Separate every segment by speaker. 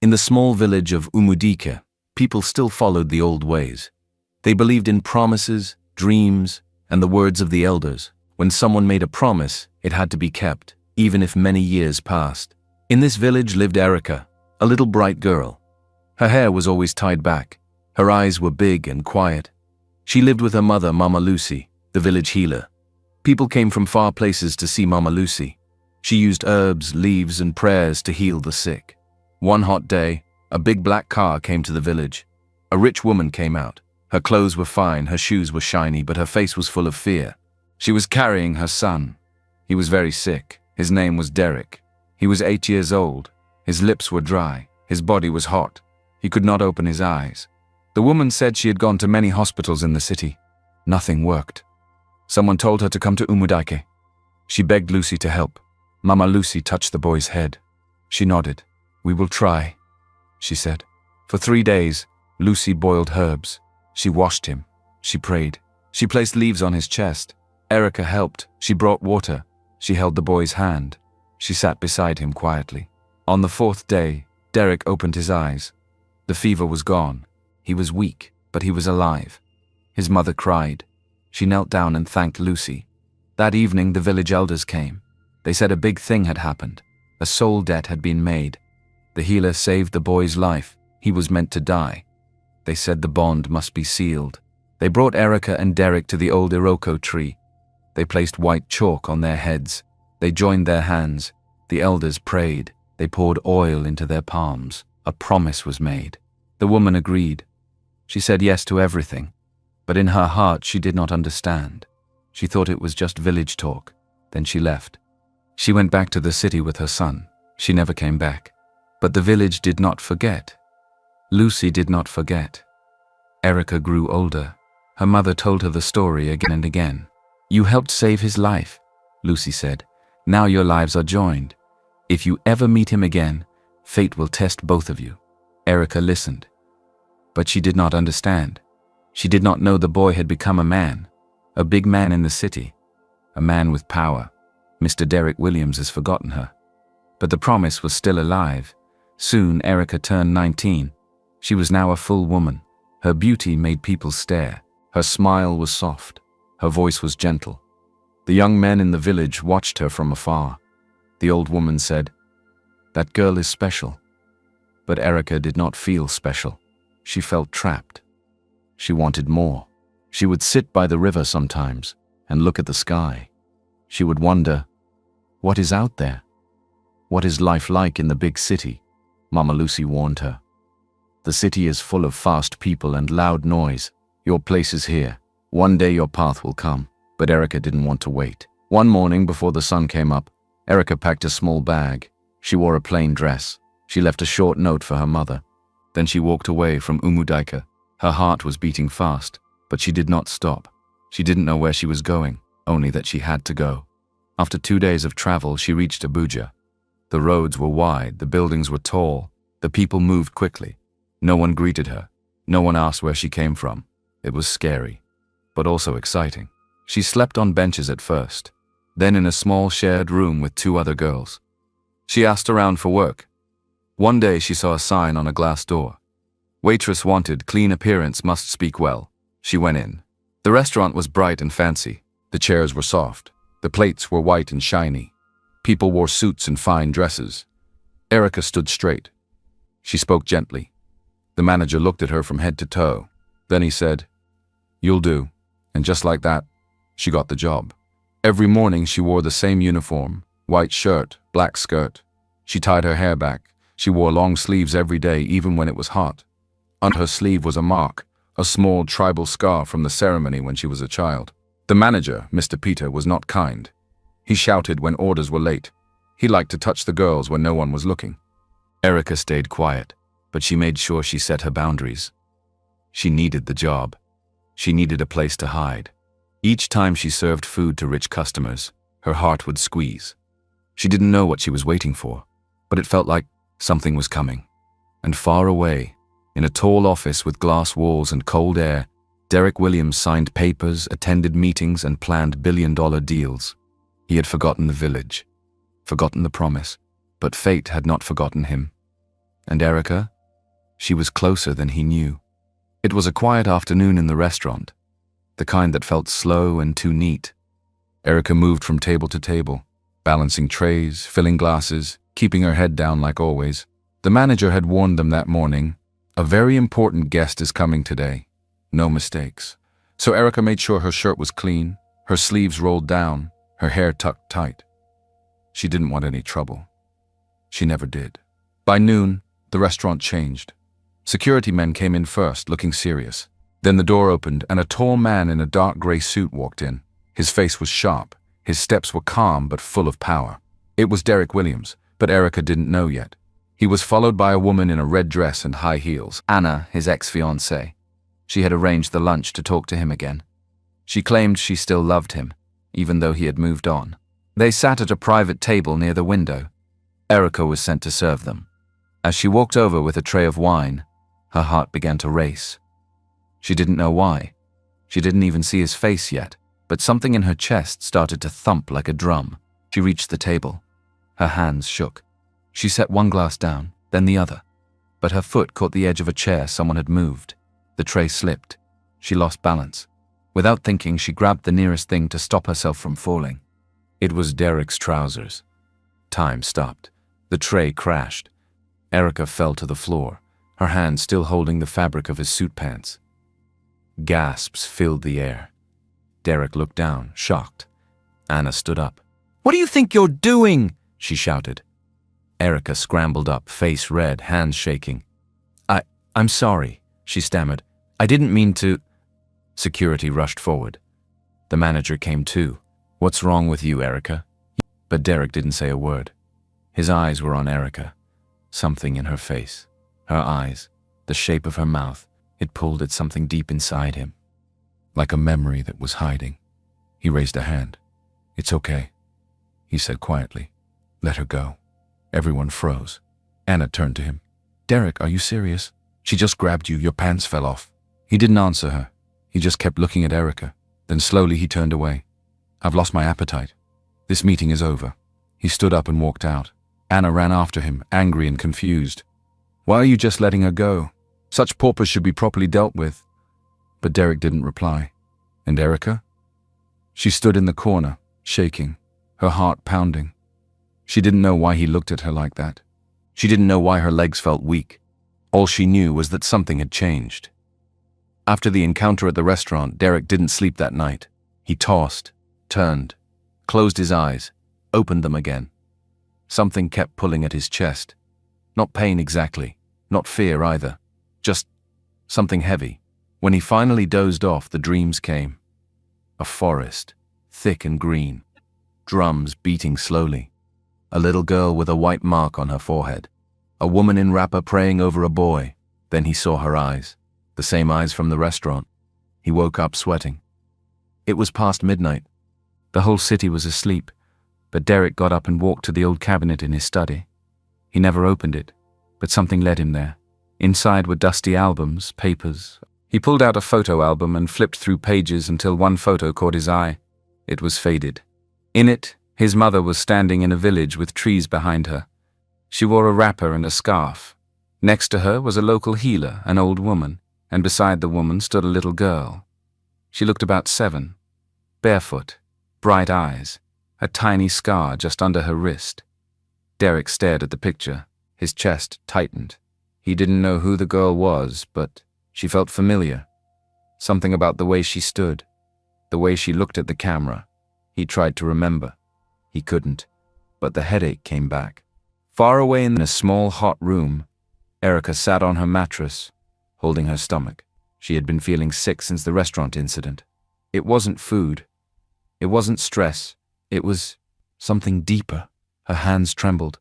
Speaker 1: In the small village of Umudike, people still followed the old ways. They believed in promises, dreams, and the words of the elders. When someone made a promise, it had to be kept, even if many years passed. In this village lived Erica, a little bright girl. Her hair was always tied back. Her eyes were big and quiet. She lived with her mother, Mama Lucy, the village healer. People came from far places to see Mama Lucy. She used herbs, leaves, and prayers to heal the sick. One hot day, a big black car came to the village. A rich woman came out. Her clothes were fine, her shoes were shiny, but her face was full of fear. She was carrying her son. He was very sick. His name was Derek. He was 8 years old. His lips were dry. His body was hot. He could not open his eyes. The woman said she had gone to many hospitals in the city. Nothing worked. Someone told her to come to Umudike. She begged Lucy to help. Mama Lucy touched the boy's head. She nodded. "We will try," she said. For 3 days, Lucy boiled herbs. She washed him. She prayed. She placed leaves on his chest. Erica helped. She brought water. She held the boy's hand. She sat beside him quietly. On the 4th day, Derek opened his eyes. The fever was gone. He was weak, but he was alive. His mother cried. She knelt down and thanked Lucy. That evening, the village elders came. They said a big thing had happened. A soul debt had been made. The healer saved the boy's life. He was meant to die. They said the bond must be sealed. They brought Erica and Derek to the old Iroko tree. They placed white chalk on their heads. They joined their hands. The elders prayed. They poured oil into their palms. A promise was made. The woman agreed. She said yes to everything. But in her heart she did not understand. She thought it was just village talk. Then she left. She went back to the city with her son. She never came back. But the village did not forget. Lucy did not forget. Erica grew older. Her mother told her the story again and again. "You helped save his life," Lucy said. "Now your lives are joined. If you ever meet him again, fate will test both of you." Erica listened. But she did not understand. She did not know the boy had become a man. A big man in the city. A man with power. Mr. Derek Williams has forgotten her. But the promise was still alive. Soon Erica turned 19. She was now a full woman. Her beauty made people stare. Her smile was soft. Her voice was gentle. The young men in the village watched her from afar. The old woman said, "That girl is special." But Erica did not feel special. She felt trapped. She wanted more. She would sit by the river sometimes and look at the sky. She would wonder, what is out there? What is life like in the big city? Mama Lucy warned her. The city is full of fast people and loud noise. Your place is here. One day your path will come. But Erica didn't want to wait. One morning before the sun came up, Erica packed a small bag. She wore a plain dress. She left a short note for her mother. Then she walked away from Umudike. Her heart was beating fast, but she did not stop. She didn't know where she was going, only that she had to go. After 2 days of travel, she reached Abuja. The roads were wide, the buildings were tall, the people moved quickly. No one greeted her. No one asked where she came from. It was scary, but also exciting. She slept on benches at first, then in a small shared room with 2 other girls. She asked around for work. One day she saw a sign on a glass door. Waitress wanted, clean appearance, must speak well. She went in. The restaurant was bright and fancy. The chairs were soft. The plates were white and shiny. People wore suits and fine dresses. Erica stood straight. She spoke gently. The manager looked at her from head to toe. Then he said, "You'll do." And just like that, she got the job. Every morning she wore the same uniform, white shirt, black skirt. She tied her hair back. She wore long sleeves every day, even when it was hot. On her sleeve was a mark, a small tribal scar from the ceremony when she was a child. The manager, Mr. Peter, was not kind. He shouted when orders were late. He liked to touch the girls when no one was looking. Erica stayed quiet, but she made sure she set her boundaries. She needed the job. She needed a place to hide. Each time she served food to rich customers, her heart would squeeze. She didn't know what she was waiting for, but it felt like something was coming. And far away, in a tall office with glass walls and cold air, Derek Williams signed papers, attended meetings, and planned billion-dollar deals. He had forgotten the village, forgotten the promise, but fate had not forgotten him. And Erica? She was closer than he knew. It was a quiet afternoon in the restaurant, the kind that felt slow and too neat. Erica moved from table to table, balancing trays, filling glasses, keeping her head down like always. The manager had warned them that morning, a very important guest is coming today. No mistakes. So Erica made sure her shirt was clean, her sleeves rolled down, her hair tucked tight. She didn't want any trouble. She never did. By noon, the restaurant changed. Security men came in first, looking serious. Then the door opened and a tall man in a dark gray suit walked in. His face was sharp. His steps were calm but full of power. It was Derek Williams, but Erica didn't know yet. He was followed by a woman in a red dress and high heels, Anna, his ex-fiancée. She had arranged the lunch to talk to him again. She claimed she still loved him, even though he had moved on. They sat at a private table near the window. Erica was sent to serve them. As she walked over with a tray of wine, her heart began to race. She didn't know why. She didn't even see his face yet, but something in her chest started to thump like a drum. She reached the table. Her hands shook. She set one glass down, then the other. But her foot caught the edge of a chair someone had moved. The tray slipped. She lost balance. Without thinking, she grabbed the nearest thing to stop herself from falling. It was Derek's trousers. Time stopped. The tray crashed. Erica fell to the floor, her hand still holding the fabric of his suit pants. Gasps filled the air. Derek looked down, shocked. Anna stood up. "What do you think you're doing?" she shouted. Erica scrambled up, face red, hands shaking. I'm sorry," she stammered. "I didn't mean to." Security rushed forward. The manager came too. "What's wrong with you, Erica?" But Derek didn't say a word. His eyes were on Erica. Something in her face, her eyes, the shape of her mouth, it pulled at something deep inside him. Like a memory that was hiding. He raised a hand. "It's okay," he said quietly. "Let her go." Everyone froze. Anna turned to him. "Derek, are you serious? She just grabbed you, your pants fell off." He didn't answer her. He just kept looking at Erica. Then slowly he turned away. "I've lost my appetite. This meeting is over." He stood up and walked out. Anna ran after him, angry and confused. "Why are you just letting her go? Such paupers should be properly dealt with." But Derek didn't reply. And Erica? She stood in the corner, shaking, her heart pounding. She didn't know why he looked at her like that. She didn't know why her legs felt weak. All she knew was that something had changed. After the encounter at the restaurant, Derek didn't sleep that night. He tossed, turned, closed his eyes, opened them again. Something kept pulling at his chest. Not pain exactly, not fear either, just something heavy. When he finally dozed off, the dreams came. A forest, thick and green, drums beating slowly. A little girl with a white mark on her forehead. A woman in wrapper praying over a boy. Then he saw her eyes, the same eyes from the restaurant. He woke up sweating. It was past midnight. The whole city was asleep, but Derek got up and walked to the old cabinet in his study. He never opened it, but something led him there. Inside were dusty albums, papers. He pulled out a photo album and flipped through pages until one photo caught his eye. It was faded. In it, his mother was standing in a village with trees behind her. She wore a wrapper and a scarf. Next to her was a local healer, an old woman, and beside the woman stood a little girl. She looked about 7, barefoot, bright eyes, a tiny scar just under her wrist. Derek stared at the picture, his chest tightened. He didn't know who the girl was, but she felt familiar. Something about the way she stood, the way she looked at the camera. He tried to remember. He couldn't, but the headache came back. Far away in a small hot room, Erica sat on her mattress, holding her stomach. She had been feeling sick since the restaurant incident. It wasn't food. It wasn't stress. It was something deeper. Her hands trembled.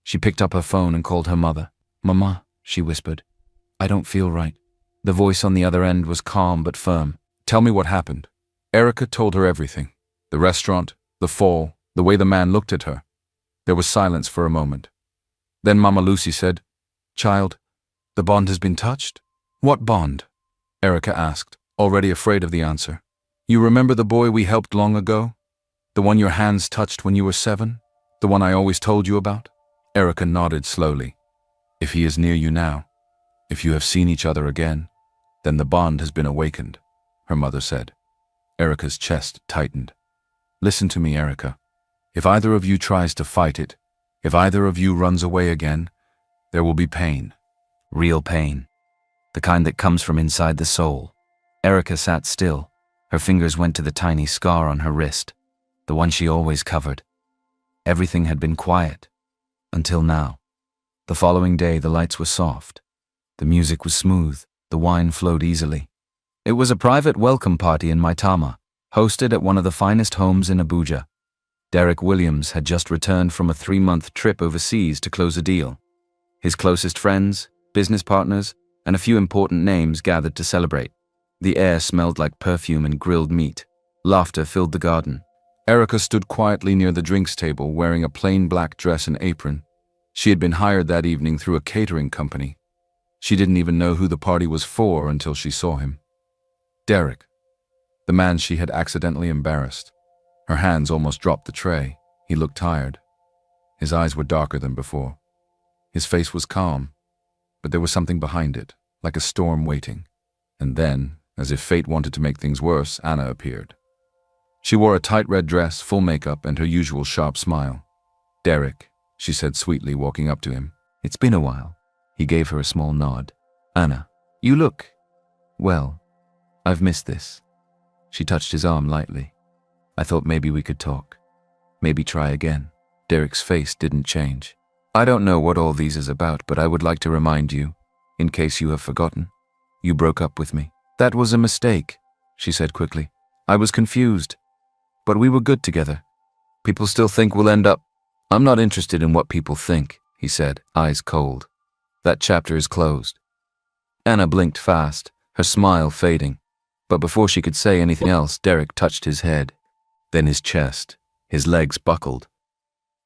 Speaker 1: She picked up her phone and called her mother. "Mama," she whispered. "I don't feel right." The voice on the other end was calm but firm. "Tell me what happened." Erica told her everything. The restaurant, the fall, the way the man looked at her. There was silence for a moment. Then Mama Lucy said, "Child, the bond has been touched?" "What bond?" Erica asked, already afraid of the answer. "You remember the boy we helped long ago? The one your hands touched when you were 7? The one I always told you about?" Erica nodded slowly. If he is near you now, if you have seen each other again, then the bond has been awakened, her mother said. Erica's chest tightened. Listen to me, Erica. If either of you tries to fight it, if either of you runs away again, there will be pain.
Speaker 2: Real pain. The kind that comes from inside the soul. Erica sat still. Her fingers went to the tiny scar on her wrist, the one she always covered. Everything had been quiet. Until now. The following day, the lights were soft. The music was smooth. The wine flowed easily. It was a private welcome party in Maitama, hosted at one of the finest homes in Abuja. Derek Williams had just returned from a 3-month trip overseas to close a deal. His closest friends, business partners, and a few important names gathered to celebrate. The air smelled like perfume and grilled meat. Laughter filled the garden.
Speaker 1: Erica stood quietly near the drinks table wearing a plain black dress and apron. She had been hired that evening through a catering company. She didn't even know who the party was for until she saw him. Derek, the man she had accidentally embarrassed. Her hands almost dropped the tray. He looked tired. His eyes were darker than before. His face was calm, but there was something behind it, like a storm waiting. And then, as if fate wanted to make things worse, Anna appeared. She wore a tight red dress, full makeup, and her usual sharp smile. Derek, she said sweetly, walking up to him.
Speaker 2: It's been a while. He gave her a small nod. Anna, you look... well, I've missed this. She touched his arm lightly. I thought maybe we could talk. Maybe try again. Derek's face didn't change. I don't know what all these is about, but I would like to remind you, in case you have forgotten. You broke up with me. That was a mistake, she said quickly. I was confused. But we were good together. People still think we'll end up... I'm not interested in what people think, he said, eyes cold. That chapter is closed. Anna blinked fast, her smile fading. But before she could say anything else, Derek touched his head, then his chest. His legs buckled.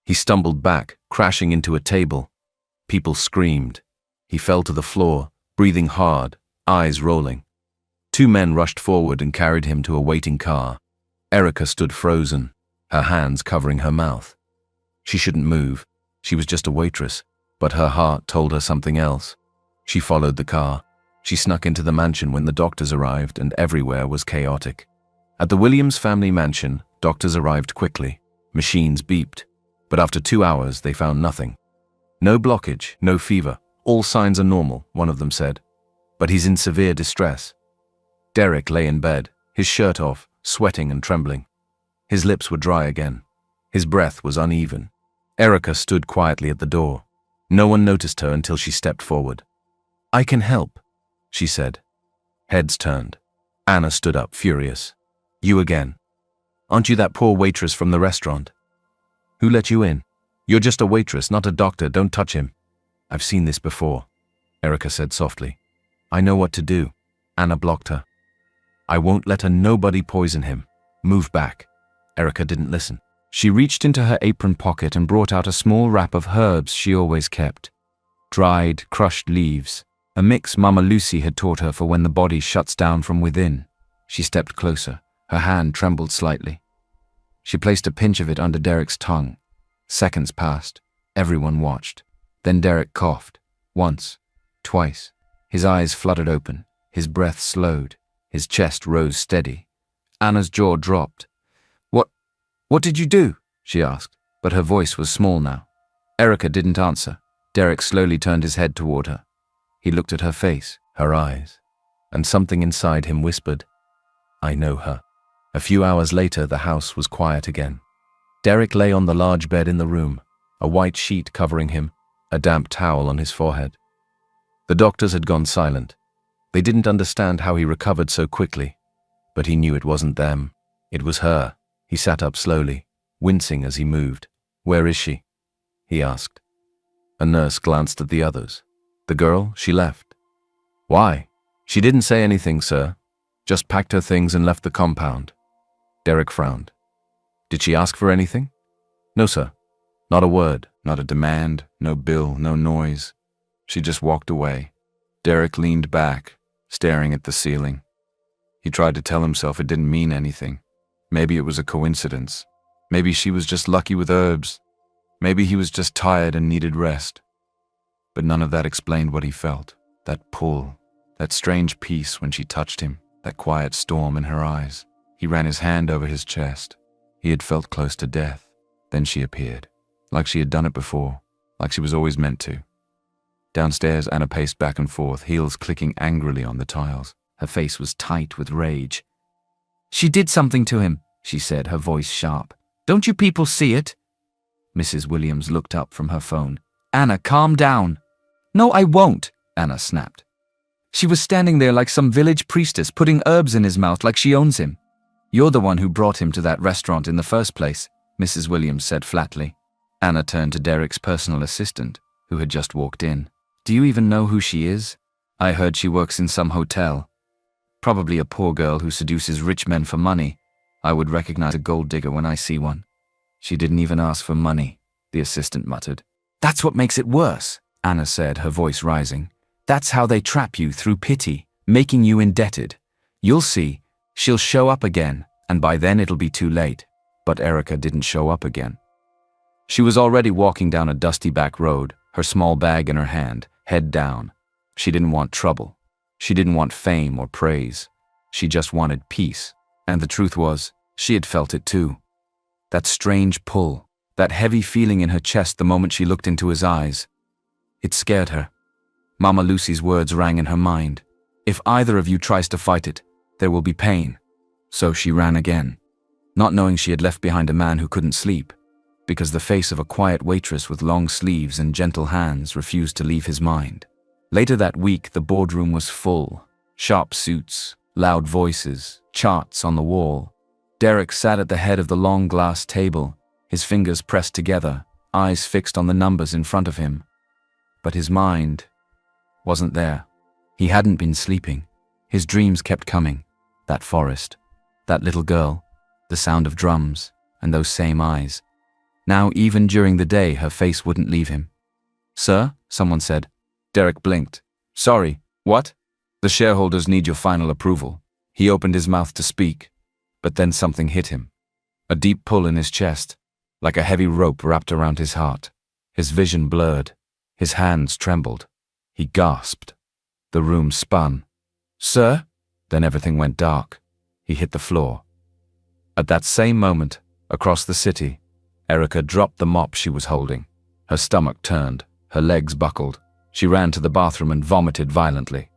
Speaker 2: He stumbled back, crashing into a table. People screamed. He fell to the floor, breathing hard, eyes rolling. 2 men rushed forward and carried him to a waiting car. Erica stood frozen, her hands covering her mouth. She shouldn't move. She was just a waitress, but her heart told her something else. She followed the car. She snuck into the mansion when the doctors arrived, and everywhere was chaotic. At the Williams family mansion, doctors arrived quickly. Machines beeped. But after 2 hours, they found nothing. No blockage, no fever. All signs are normal, one of them said. But he's in severe distress. Derek lay in bed, his shirt off, sweating and trembling. His lips were dry again. His breath was uneven. Erica stood quietly at the door. No one noticed her until she stepped forward. I can help, she said. Heads turned. Anna stood up, furious. You again. Aren't you that poor waitress from the restaurant? Who let you in? You're just a waitress, not a doctor. Don't touch him. I've seen this before, Erica said softly. I know what to do. Anna blocked her. I won't let a nobody poison him. Move back. Erica didn't listen. She reached into her apron pocket and brought out a small wrap of herbs she always kept. Dried, crushed leaves, a mix Mama Lucy had taught her for when the body shuts down from within. She stepped closer. Her hand trembled slightly. She placed a pinch of it under Derek's tongue. Seconds passed. Everyone watched. Then Derek coughed. Once. Twice. His eyes fluttered open. His breath slowed. His chest rose steady. Anna's jaw dropped. What did you do? She asked, but her voice was small now. Erica didn't answer. Derek slowly turned his head toward her. He looked at her face, her eyes, and something inside him whispered, I know her. A few hours later, the house was quiet again. Derek lay on the large bed in the room, a white sheet covering him, a damp towel on his forehead. The doctors had gone silent. They didn't understand how he recovered so quickly, but he knew it wasn't them. It was her. He sat up slowly, wincing as he moved. Where is she? He asked. A nurse glanced at the others. The girl, she left. Why? She didn't say anything, sir. Just packed her things and left the compound. Derek frowned. Did she ask for anything? No, sir. Not a word, not a demand, no bill, no noise. She just walked away. Derek leaned back, staring at the ceiling. He tried to tell himself it didn't mean anything. Maybe it was a coincidence. Maybe she was just lucky with herbs. Maybe he was just tired and needed rest. But none of that explained what he felt. That pull, that strange peace when she touched him, that quiet storm in her eyes. He ran his hand over his chest. He had felt close to death. Then she appeared, like she had done it before, like she was always meant to. Downstairs, Anna paced back and forth, heels clicking angrily on the tiles. Her face was tight with rage.
Speaker 3: "She did something to him," she said, her voice sharp. "Don't you people see it?" Mrs. Williams looked up from her phone. "Anna, calm down." "No, I won't," Anna snapped. "She was standing there like some village priestess, putting herbs in his mouth like she owns him." "You're the one who brought him to that restaurant in the first place," Mrs. Williams said flatly. Anna turned to Derek's personal assistant, who had just walked in. "Do you even know who she is? I heard she works in some hotel. Probably a poor girl who seduces rich men for money. I would recognize a gold digger when I see one." "She didn't even ask for money," the assistant muttered. "That's what makes it worse," Anna said, her voice rising. "That's how they trap you, through pity, making you indebted. You'll see, she'll show up again, and by then it'll be too late." But Erica didn't show up again. She was already walking down a dusty back road, her small bag in her hand, head down. She didn't want trouble. She didn't want fame or praise. She just wanted peace. And the truth was, she had felt it too. That strange pull, that heavy feeling in her chest the moment she looked into his eyes. It scared her. Mama Lucy's words rang in her mind. "If either of you tries to fight it, there will be pain." So she ran again, not knowing she had left behind a man who couldn't sleep, because the face of a quiet waitress with long sleeves and gentle hands refused to leave his mind. Later that week, the boardroom was full. Sharp suits, loud voices, charts on the wall. Derek sat at the head of the long glass table, his fingers pressed together, eyes fixed on the numbers in front of him. But his mind wasn't there. He hadn't been sleeping. His dreams kept coming. That forest, that little girl, the sound of drums, and those same eyes. Now, even during the day, her face wouldn't leave him. "Sir?" someone said. Derek blinked. "Sorry, what?" "The shareholders need your final approval." He opened his mouth to speak, but then something hit him. A deep pull in his chest, like a heavy rope wrapped around his heart. His vision blurred. His hands trembled. He gasped. The room spun. "Sir?" Then everything went dark. He hit the floor. At that same moment, across the city, Erica dropped the mop she was holding. Her stomach turned, her legs buckled. She ran to the bathroom and vomited violently.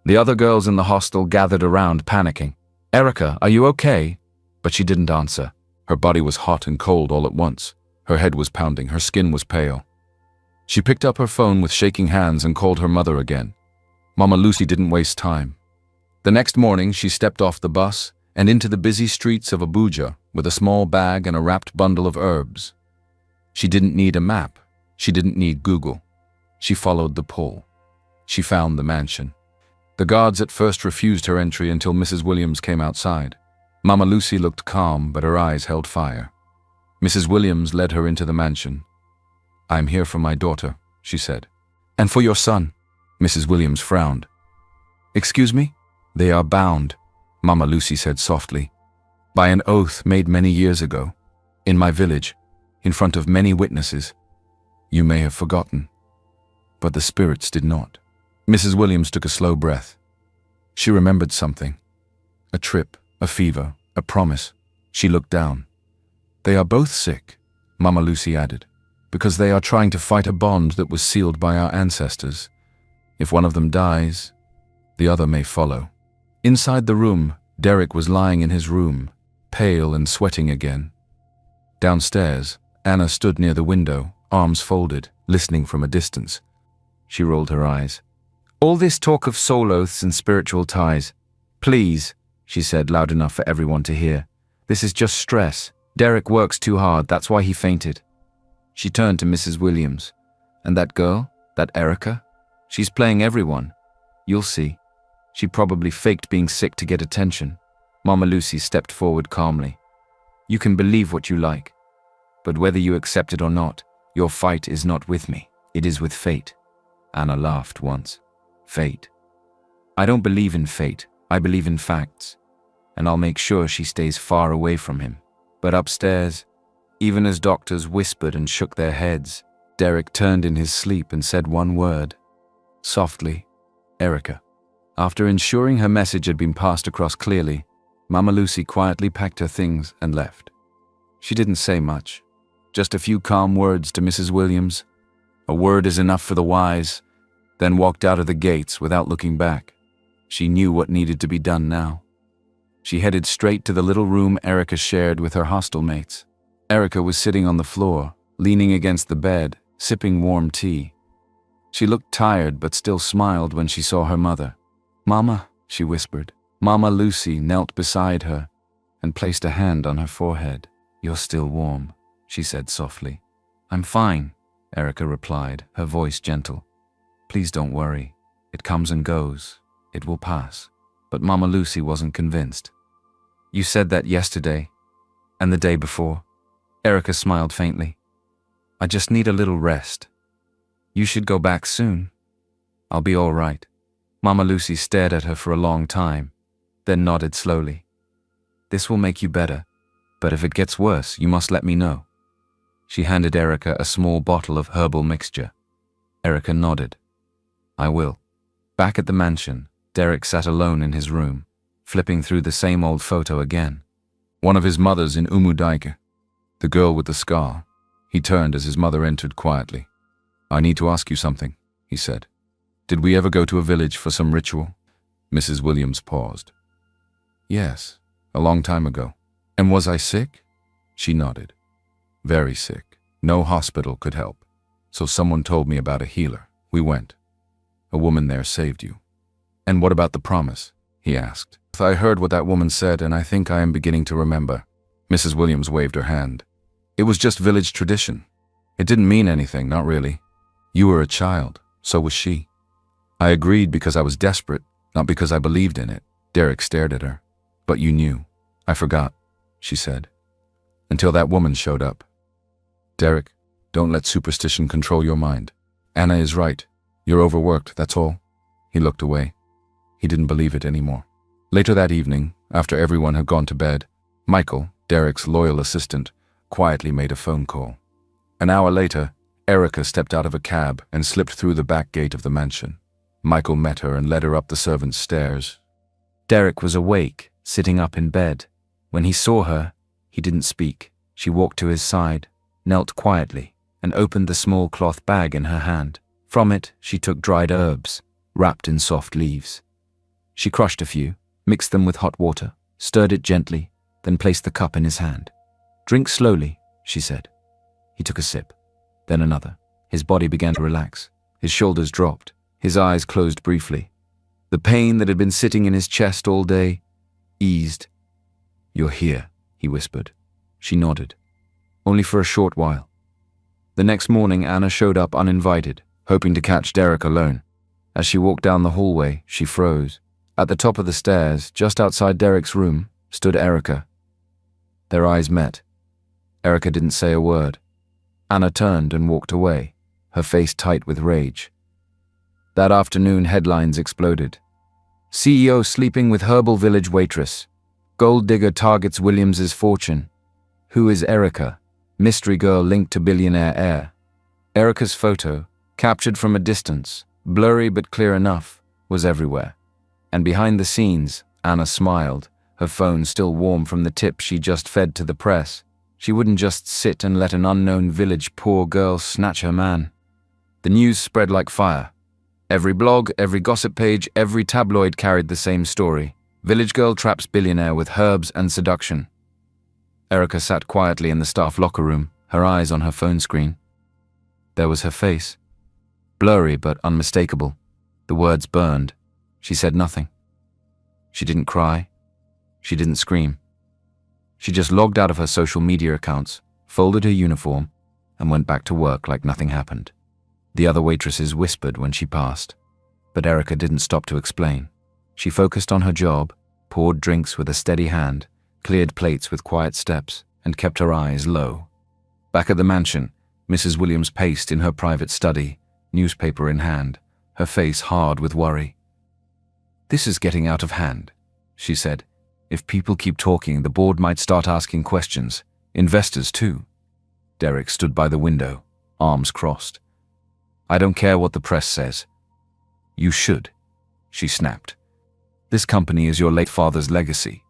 Speaker 3: The other girls in the hostel gathered around, panicking. "Erica, are you okay?" But she didn't answer. Her body was hot and cold all at once. Her head was pounding, her skin was pale. She picked up her phone with shaking hands and called her mother again. Mama Lucy didn't waste time. The next morning, she stepped off the bus and into the busy streets of Abuja with a small bag and a wrapped bundle of herbs. She didn't need a map. She didn't need Google. She followed the pull. She found the mansion. The guards at first refused her entry until Mrs. Williams came outside. Mama Lucy looked calm, but her eyes held fire. Mrs. Williams led her into the mansion. "I'm here for my daughter," she said. "And for your son." Mrs. Williams frowned. "Excuse me?" "They are bound," Mama Lucy said softly, "by an oath made many years ago, in my village, in front of many witnesses. You may have forgotten, but the spirits did not." Mrs. Williams took a slow breath. She remembered something. A trip, a fever, a promise. She looked down. "They are both sick," Mama Lucy added, "because they are trying to fight a bond that was sealed by our ancestors. If one of them dies, the other may follow." Inside the room, Derek was lying in his room, pale and sweating again. Downstairs, Anna stood near the window, arms folded, listening from a distance. She rolled her eyes. "All this talk of soul oaths and spiritual ties. Please," she said loud enough for everyone to hear. "This is just stress. Derek works too hard, that's why he fainted." She turned to Mrs. Williams. "And that girl, that Erica? She's playing everyone. You'll see. She probably faked being sick to get attention." Mama Lucy stepped forward calmly. "You can believe what you like, but whether you accept it or not, your fight is not with me. It is with fate." Anna laughed once. "Fate? I don't believe in fate. I believe in facts. And I'll make sure she stays far away from him." But upstairs, even as doctors whispered and shook their heads,
Speaker 2: Derek turned in his sleep and said one word. Softly, Erica. After ensuring her message had been passed across clearly, Mama Lucy quietly packed her things and left. She didn't say much, just a few calm words to Mrs. Williams. A word is enough for the wise, then walked out of the gates without looking back. She knew what needed to be done now. She headed straight to the little room Erica shared with her hostel mates. Erica was sitting on the floor, leaning against the bed, sipping warm tea. She looked tired but still smiled when she saw her mother. "Mama," she whispered. Mama Lucy knelt beside her and placed a hand on her forehead. "You're still warm," she said softly. "I'm fine," Erica replied, her voice gentle. "Please don't worry. It comes and goes. It will pass." But Mama Lucy wasn't convinced. "You said that yesterday, and the day before." Erica smiled faintly. "I just need a little rest. You should go back soon. I'll be all right." Mama Lucy stared at her for a long time, then nodded slowly. "This will make you better, but if it gets worse, you must let me know." She handed Erica a small bottle of herbal mixture. Erica nodded. "I will." Back at the mansion, Derek sat alone in his room, flipping through the same old photo again. One of his mothers in Umudike, the girl with the scar. He turned as his mother entered quietly. "I need to ask you something," he said. "Did we ever go to a village for some ritual?" Mrs. Williams paused. "Yes, a long time ago." "And was I sick?" She nodded. "Very sick. No hospital could help. So someone told me about a healer. We went. A woman there saved you." "And what about the promise?" he asked. "I heard what that woman said, and I think I am beginning to remember." Mrs. Williams waved her hand. "It was just village tradition. It didn't mean anything, not really. You were a child, so was she. I agreed because I was desperate, not because I believed in it." Derek stared at her. "But you knew." "I forgot," she said. "Until that woman showed up." "Derek, don't let superstition control your mind. Anna is right. You're overworked, that's all." He looked away. He didn't believe it anymore. Later that evening, after everyone had gone to bed, Michael, Derek's loyal assistant, quietly made a phone call. An hour later, Erica stepped out of a cab and slipped through the back gate of the mansion. Michael met her and led her up the servants' stairs. Derek was awake, sitting up in bed. When he saw her, he didn't speak. She walked to his side, knelt quietly, and opened the small cloth bag in her hand. From it, she took dried herbs, wrapped in soft leaves. She crushed a few, mixed them with hot water, stirred it gently, then placed the cup in his hand. "Drink slowly," she said. He took a sip, then another. His body began to relax. His shoulders dropped. His eyes closed briefly. The pain that had been sitting in his chest all day eased. "You're here," he whispered. She nodded. "Only for a short while." The next morning, Anna showed up uninvited, hoping to catch Derek alone. As she walked down the hallway, she froze. At the top of the stairs, just outside Derek's room, stood Erica. Their eyes met. Erica didn't say a word. Anna turned and walked away, her face tight with rage. That afternoon, headlines exploded. CEO sleeping with herbal village waitress. Gold digger targets Williams's fortune. Who is Erica? Mystery girl linked to billionaire heir. Erica's photo, captured from a distance, blurry but clear enough, was everywhere. And behind the scenes, Anna smiled, her phone still warm from the tip she just fed to the press. She wouldn't just sit and let an unknown village poor girl snatch her man. The news spread like fire. Every blog, every gossip page, every tabloid carried the same story. Village girl traps billionaire with herbs and seduction. Erica sat quietly in the staff locker room, her eyes on her phone screen. There was her face. Blurry but unmistakable. The words burned. She said nothing. She didn't cry. She didn't scream. She just logged out of her social media accounts, folded her uniform, and went back to work like nothing happened. The other waitresses whispered when she passed, but Erica didn't stop to explain. She focused on her job, poured drinks with a steady hand, cleared plates with quiet steps, and kept her eyes low. Back at the mansion, Mrs. Williams paced in her private study, newspaper in hand, her face hard with worry. "This is getting out of hand," she said. "If people keep talking, the board might start asking questions. Investors too." Derek stood by the window,
Speaker 3: arms crossed. I don't care what the press says. You should, she snapped. This company is your late father's legacy.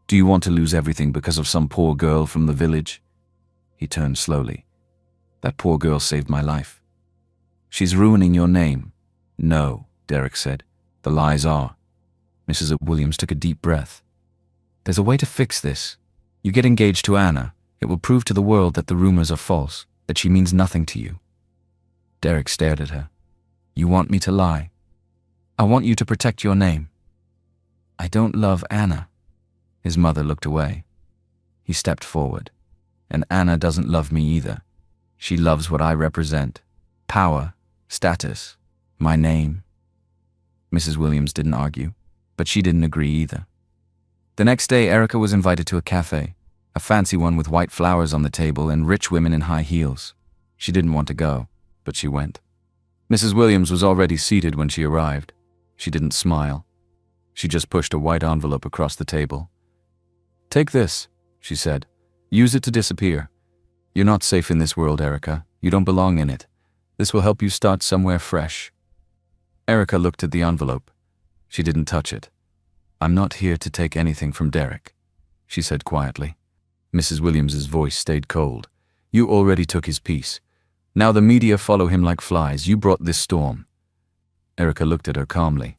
Speaker 3: Do you want to lose everything because of some poor girl from the village? He turned slowly. That poor girl saved my life. She's ruining your name. No, Derek said. The lies are. Mrs. Williams took a deep breath. There's a way to fix this. You get engaged to Anna. It will prove to the world that the rumors are false, that she means nothing to you. Derek stared at her. You want me to lie? I want you to protect your name. I don't love Anna. His mother looked away. He stepped forward. And Anna doesn't love me either. She loves what I represent. Power, status, my name. Mrs. Williams didn't argue, but she didn't agree either. The next day, Erica was invited to a cafe, a fancy one with white flowers on the table and rich women in high heels. She didn't want to go, but she went. Mrs. Williams was already seated when she arrived. She didn't smile. She just pushed a white envelope across the table. Take this, she said. Use it to disappear. You're not safe in this world, Erica. You don't belong in it. This will help you start somewhere fresh. Erica looked at the envelope. She didn't touch it. I'm not here to take anything from Derek, she said quietly. Mrs. Williams's voice stayed cold. You already took his piece. Now the media follow him like flies. You brought this storm. Erica looked at her calmly.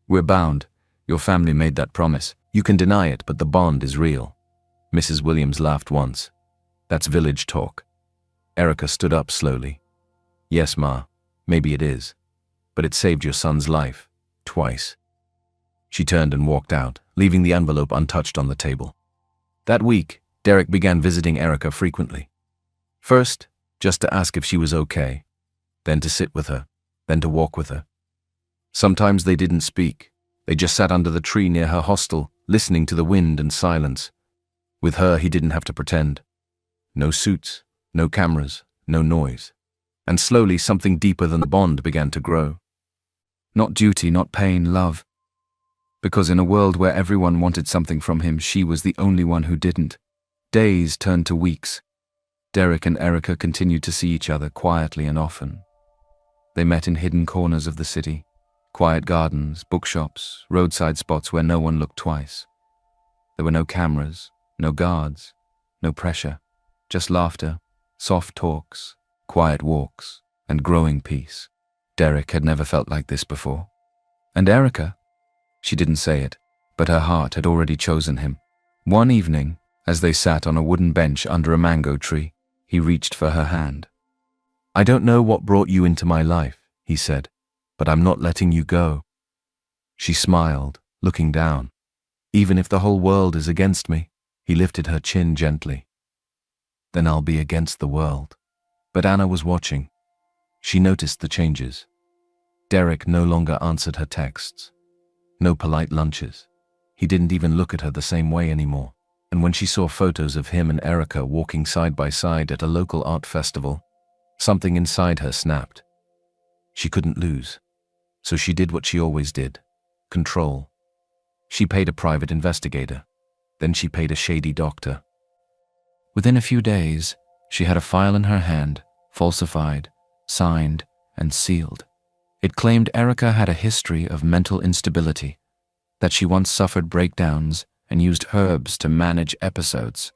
Speaker 3: We're bound. Your family made that promise. You can deny it, but the bond is real. Mrs. Williams laughed once. That's village talk. Erica stood up slowly. Yes, Ma, maybe it is. But it saved your son's life. Twice. She turned and walked out, leaving the envelope untouched on the table. That week, Derek began visiting Erica frequently. First, just to ask if she was okay. Then to sit with her. Then to walk with her. Sometimes they didn't speak. They just sat under the tree near her hostel, listening to the wind and silence. With her, he didn't have to pretend. No suits, no cameras, no noise. And slowly something deeper than the bond began to grow. Not duty, not pain, love. Because in a world where everyone wanted something from him, she was the only one who didn't. Days turned to weeks. Derek and Erica continued to see each other quietly and often. They met in hidden corners of the city, quiet gardens, bookshops, roadside spots where no one looked twice. There were no cameras, no guards, no pressure, just laughter, soft talks, quiet walks, and growing peace. Derek had never felt like this before. And Erica? She didn't say it, but her heart had already chosen him. One evening, as they sat on a wooden bench under a mango tree, he reached for her hand. I don't know what brought you into my life, he said, but I'm not letting you go. She smiled, looking down. Even if the whole world is against me, he lifted her chin gently. Then I'll be against the world. But Anna was watching. She noticed the changes. Derek no longer answered her texts. No polite lunches. He didn't even look at her the same way anymore. And when she saw photos of him and Erica walking side by side at a local art festival, something inside her snapped. She couldn't lose. So she did what she always did. Control. She paid a private investigator. Then she paid a shady doctor. Within a few days, she had a file in her hand, falsified, signed, and sealed. It claimed Erica had a history of mental instability, that she once suffered breakdowns and used herbs to manage episodes,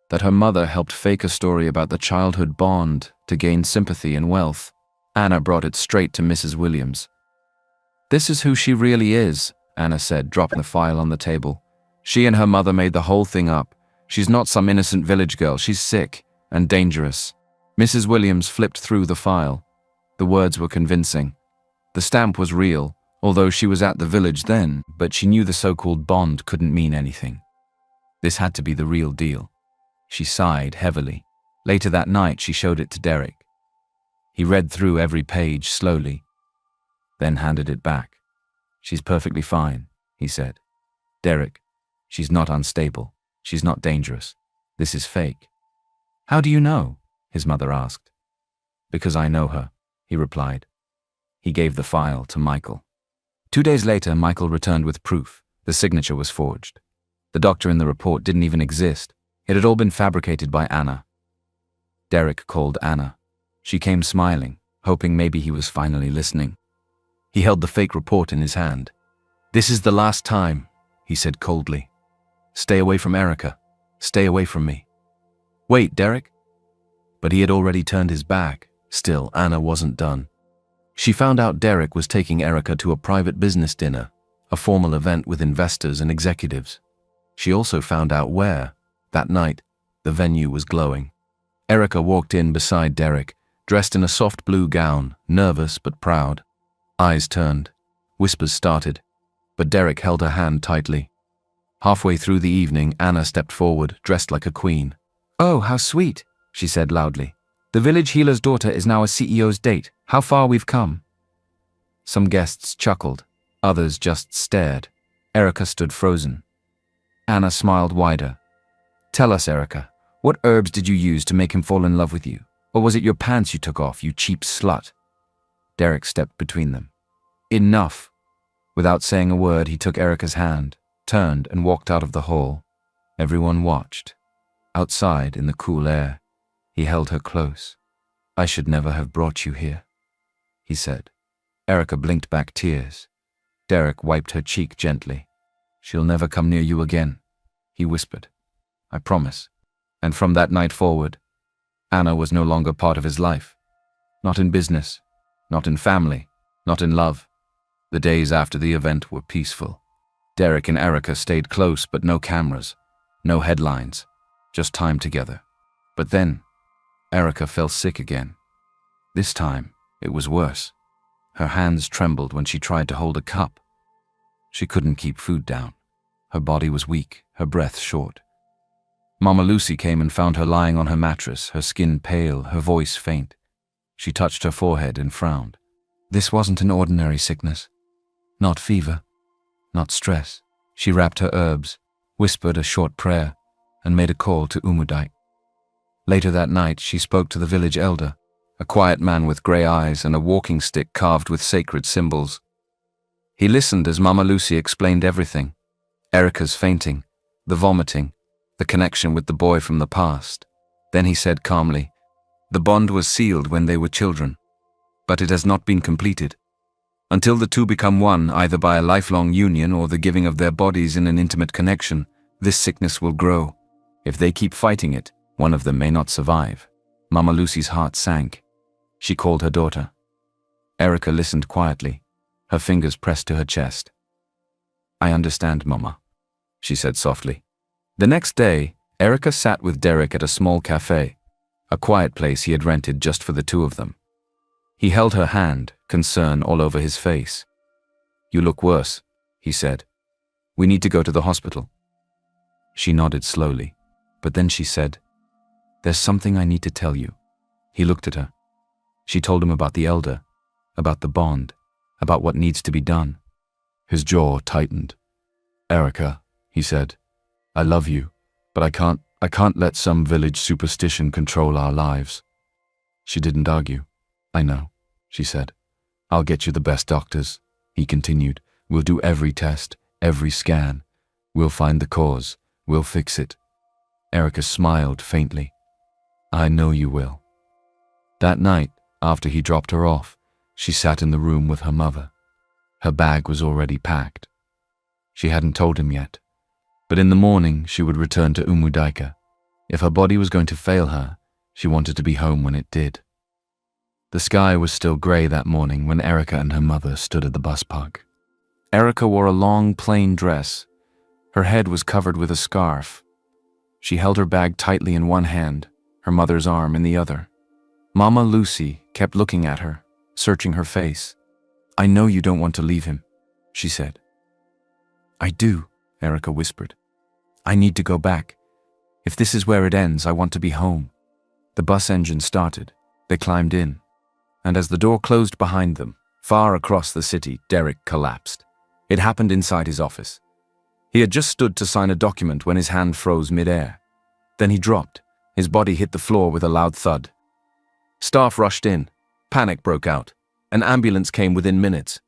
Speaker 3: that her mother helped fake a story about the childhood bond to gain sympathy and wealth. Anna brought it straight to Mrs. Williams. This is who she really is, Anna said, dropping the file on the table. She and her mother made the whole thing up. She's not some innocent village girl. She's sick and dangerous. Mrs. Williams flipped through the file. The words were convincing. The stamp was real, although she was at the village then, but she knew the so-called bond couldn't mean anything. This had to be the real deal. She sighed heavily. Later that night, she showed it to Derek. He read through every page slowly, then handed it back. She's perfectly fine, he said. Derek, she's not unstable. She's not dangerous. This is fake. How do you know? His mother asked. Because I know her, he replied. He gave the file to Michael. 2 days later, Michael returned with proof. The signature was forged. The doctor in the report didn't even exist. It had all been fabricated by Anna. Derek called Anna. She came smiling, hoping maybe he was finally listening.
Speaker 1: He held the fake report in his hand. "This is the last time," he said coldly. "Stay away from Erica. Stay away from me." "Wait, Derek." But he had already turned his back. Still, Anna wasn't done. She found out Derek was taking Erica to a private business dinner, a formal event with investors and executives. She also found out where, that night, the venue was glowing. Erica walked in beside Derek, dressed in a soft blue gown, nervous but proud. Eyes turned. Whispers started. But Derek held her hand tightly. Halfway through the evening, Anna stepped forward, dressed like a queen.
Speaker 3: "Oh, how sweet," she said loudly. "The village healer's daughter is now a CEO's date. How far we've come." Some guests chuckled. Others just stared. Erica stood frozen. Anna smiled wider. "Tell us, Erica, what herbs did you use to make him fall in love with you? Or was it your pants you took off, you cheap slut?" Derek stepped between them. "Enough." Without saying a word, he took Erica's hand, turned and walked out of the hall. Everyone watched. Outside, in the cool air, he held her close. "I should never have brought you here," he said. Erica blinked back tears. Derek wiped her cheek gently. "She'll never come near you again," he whispered. "I promise." And from that night forward, Anna was no longer part of his life. Not in business, not in family, not in love. The days after the event were peaceful. Derek and Erica stayed close, but no cameras, no headlines, just time together. But then, Erica fell sick again. This time, it was worse. Her hands trembled when she tried to hold a cup. She couldn't keep food down. Her body was weak, her breath short. Mama Lucy came and found her lying on her mattress, her skin pale, her voice faint. She touched her forehead and frowned. This wasn't an ordinary sickness. Not fever, not stress. She wrapped her herbs, whispered a short prayer, and made a call to Umudik. Later that night, she spoke to the village elder, a quiet man with grey eyes and a walking stick carved with sacred symbols. He listened as Mama Lucy explained everything. Erica's fainting, the vomiting, the connection with the boy from the past. Then he said calmly, "The bond was sealed when they were children, but it has not been completed. Until the two become one, either by a lifelong union or the giving of their bodies in an intimate connection, this sickness will grow. If they keep fighting it, one of them may not survive." Mama Lucy's heart sank. She called her daughter. Erica listened quietly, her fingers pressed to her chest. "I understand, Mama," she said softly. The next day, Erica sat with Derek at a small cafe, a quiet place he had rented just for the two of them. He held her hand, concern all over his face. "You look worse," he said. "We need to go to the hospital." She nodded slowly, but then she said, "There's something I need to tell you." He looked at her. She told him about the elder, about the bond, about what needs to be done. His jaw tightened. "Erica," he said, "I love you, but I can't let some village superstition control our lives." She didn't argue. "I know," she said. "I'll get you the best doctors," he continued. "We'll do every test, every scan. We'll find the cause. We'll fix it." Erica smiled faintly. "I know you will." That night, after he dropped her off, she sat in the room with her mother. Her bag was already packed. She hadn't told him yet, but in the morning she would return to Umudaika. If her body was going to fail her, she wanted to be home when it did. The sky was still grey that morning when Erica and her mother stood at the bus park. Erica wore a long, plain dress. Her head was covered with a scarf. She held her bag tightly in one hand, her mother's arm in the other. Mama Lucy kept looking at her, searching her face. "I know you don't want to leave him," she said. "I do," Erica whispered. "I need to go back. If this is where it ends, I want to be home." The bus engine started. They climbed in. And as the door closed behind them, far across the city, Derek collapsed. It happened inside his office. He had just stood to sign a document when his hand froze mid-air. Then he dropped. His body hit the floor with a loud thud. Staff rushed in. Panic broke out. An ambulance came within minutes.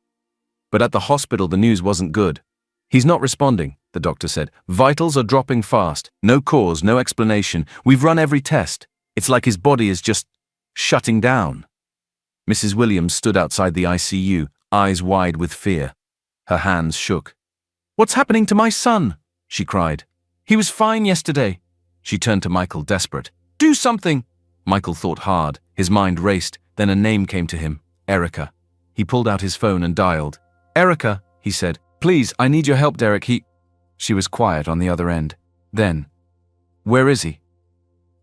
Speaker 3: But at the hospital, the news wasn't good. "He's not responding," the doctor said. "Vitals are dropping fast. No cause, no explanation. We've run every test. It's like his body is just..."
Speaker 1: shutting down. Mrs. Williams stood outside the ICU, eyes wide with fear. Her hands shook. "What's happening to my son?" she cried. "He was fine yesterday." She turned to Michael, desperate. "Do something!" Michael thought hard. His mind raced. Then a name came to him. Erica. He pulled out his phone and dialed. "Erica," he said. "Please, I need your help, Derek. She was quiet on the other end. Then, "Where is he?"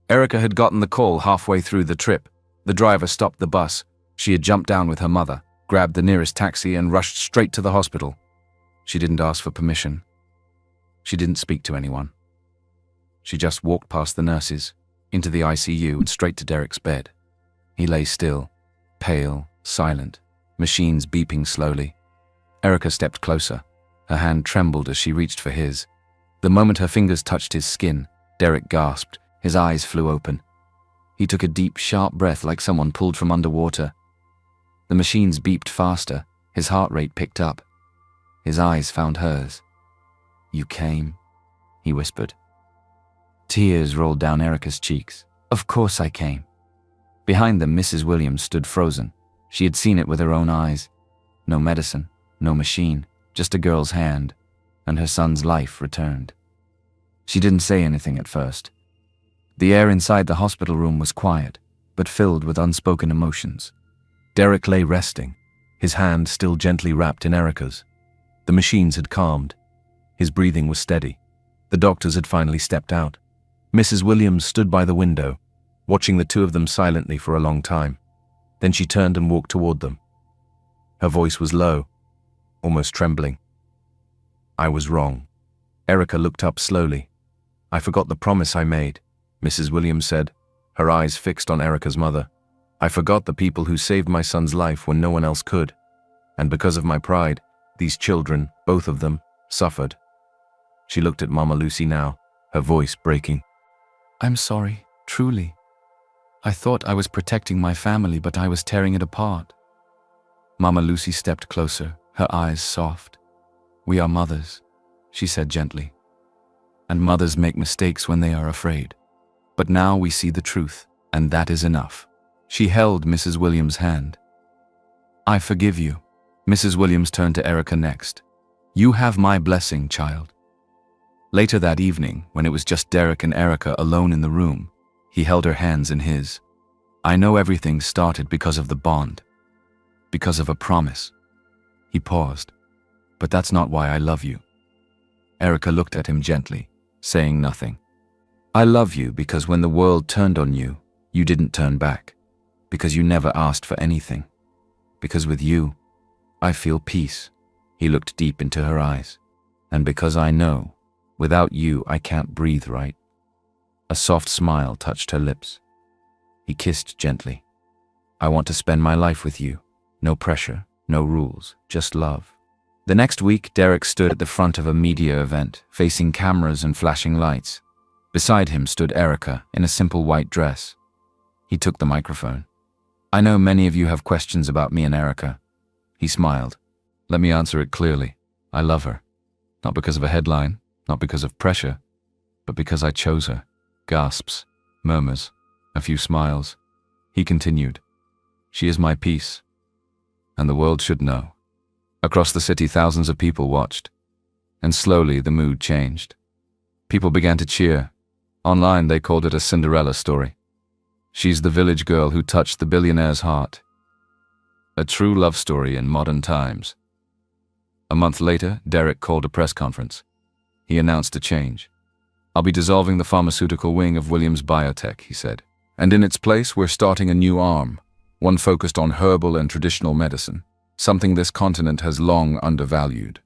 Speaker 1: Erica had gotten the call halfway through the trip. The driver stopped the bus. She had jumped down with her mother, grabbed the nearest taxi, and rushed straight to the hospital. She didn't ask for permission. She didn't speak to anyone. She just walked past the nurses, into the ICU, and straight to Derek's bed. He lay still, pale, silent, machines beeping slowly. Erica stepped closer. Her hand trembled as she reached for his. The moment her fingers touched his skin, Derek gasped. His eyes flew open. He took a deep, sharp breath like someone pulled from underwater. The machines beeped faster. His heart rate picked up. His eyes found hers. "You came," he whispered. Tears rolled down Erica's cheeks. "Of course I came." Behind them, Mrs. Williams stood frozen. She had seen it with her own eyes. No medicine, no machine, just a girl's hand, and her son's life returned. She didn't say anything at first. The air inside the hospital room was quiet, but filled with unspoken emotions. Derek lay resting, his hand still gently wrapped in Erica's. The machines had calmed. His breathing was steady. The doctors had finally stepped out. Mrs. Williams stood by the window, watching the two of them silently for a long time. Then she turned and walked toward them. Her voice was low, almost trembling. "I was wrong." Erica looked up slowly. "I forgot the promise I made," Mrs. Williams said, her eyes fixed on Erica's mother. "I forgot the people who saved my son's life when no one else could. And because of my pride, these children, both of them, suffered." She looked at Mama Lucy now, her voice breaking. "I'm sorry, truly. I thought I was protecting my family, but I was tearing it apart." Mama Lucy stepped closer, her eyes soft. "We are mothers," she said gently. "And mothers make mistakes when they are afraid. But now we see the truth, and that is enough." She held Mrs. Williams' hand. "I forgive you." Mrs. Williams turned to Erica next. "You have my blessing, child." Later that evening, when it was just Derek and Erica alone in the room, he held her hands in his. "I know everything started because of the bond, because of a promise." He paused. "But that's not why I love you." Erica looked at him gently, saying nothing. "I love you because when the world turned on you, you didn't turn back. Because you never asked for anything. Because with you, I feel peace." He looked deep into her eyes. "And because I know, without you, I can't breathe right." A soft smile touched her lips. He kissed gently. "I want to spend my life with you. No pressure, no rules, just love." The next week, Derek stood at the front of a media event, facing cameras and flashing lights. Beside him stood Erica in a simple white dress. He took the microphone. "I know many of you have questions about me and Erica." He smiled. "Let me answer it clearly. I love her. Not because of a headline, not because of pressure, but because I chose her." Gasps, murmurs, a few smiles. He continued. "She is my peace. And the world should know." Across the city, thousands of people watched. And slowly the mood changed. People began to cheer. Online, they called it a Cinderella story. She's the village girl who touched the billionaire's heart. A true love story in modern times. A month later, Derek called a press conference. He announced a change. "I'll be dissolving the pharmaceutical wing of Williams Biotech," he said. "And in its place, we're starting a new arm, one focused on herbal and traditional medicine, something this continent has long undervalued."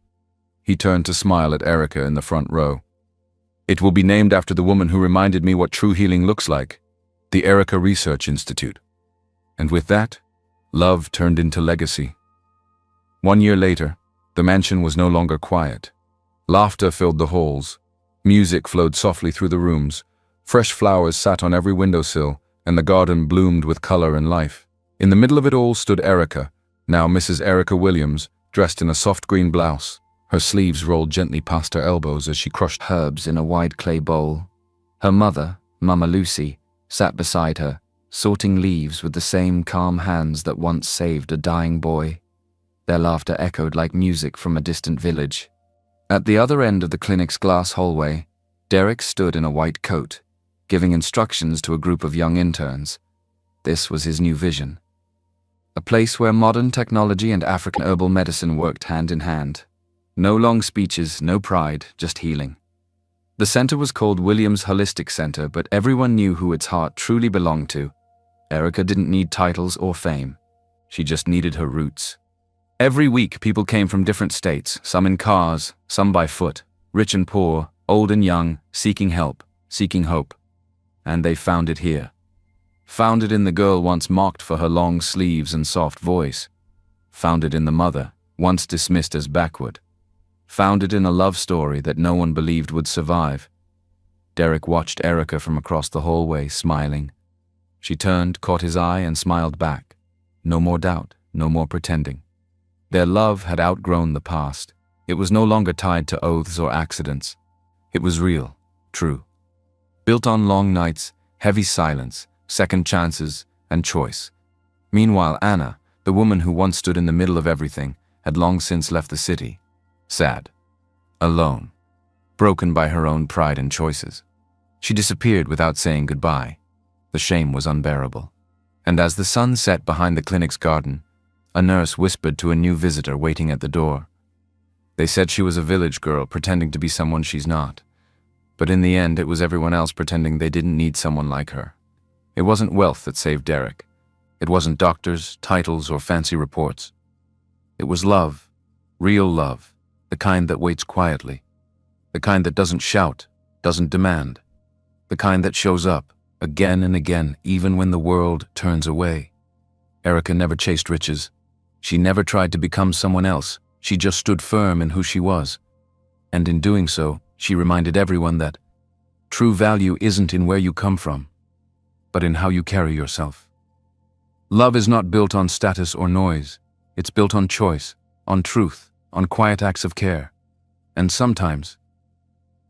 Speaker 1: He turned to smile at Erica in the front row. "It will be named after the woman who reminded me what true healing looks like, the Erica Research Institute." And with that, love turned into legacy. 1 year later, the mansion was no longer quiet. Laughter filled the halls. Music flowed softly through the rooms. Fresh flowers sat on every windowsill, and the garden bloomed with color and life. In the middle of it all stood Erica, now Mrs. Erica Williams, dressed in a soft green blouse. Her sleeves rolled gently past her elbows as she crushed herbs in a wide clay bowl. Her mother, Mama Lucy, sat beside her,
Speaker 3: sorting leaves with the same calm hands that once saved a dying boy. Their laughter echoed like music from a distant village. At the other end of the clinic's glass hallway, Derek stood in a white coat, giving instructions to a group of young interns. This was his new vision. A place where modern technology and African herbal medicine worked hand in hand. No long speeches, no pride, just healing. The center was called Williams Holistic Center, but everyone knew who its heart truly belonged to. Erica didn't need titles or fame. She just needed her roots. Every week, people came from different states, some in cars, some by foot, rich and poor, old and young, seeking help, seeking hope. And they found it here. Found it in the girl once mocked for her long sleeves and soft voice. Found it in the mother, once dismissed as backward. Found it in a love story that no one believed would survive. Derek watched Erica from across the hallway, smiling. She turned, caught his eye, and smiled back. No more doubt, no more pretending. Their love had outgrown the past. It was no longer tied to oaths or accidents. It was real, true. Built on long nights, heavy silence, second chances, and choice. Meanwhile, Anna, the woman who once stood in the middle of everything, had long since left the city. Sad. Alone. Broken by her own pride and choices. She disappeared without saying goodbye. The shame was unbearable. And as the sun set behind the clinic's garden, a nurse whispered to a new visitor waiting at the door. They said she was a village girl pretending to be someone she's not. But in the end, it was everyone else pretending they didn't need someone like her. It wasn't wealth that saved Derek. It wasn't doctors, titles, or fancy reports. It was love. Real love. The kind that waits quietly. The kind that doesn't shout, doesn't demand. The kind that shows up, again and again, even when the world turns away. Erica never chased riches. She never tried to become someone else. She just stood firm in who she was. And in doing so, she reminded everyone that true value isn't in where you come from, but in how you carry yourself. Love is not built on status or noise. It's built on choice, on truth, on quiet acts of care. And sometimes,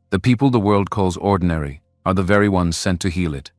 Speaker 3: the people the world calls ordinary are the very ones sent to heal it.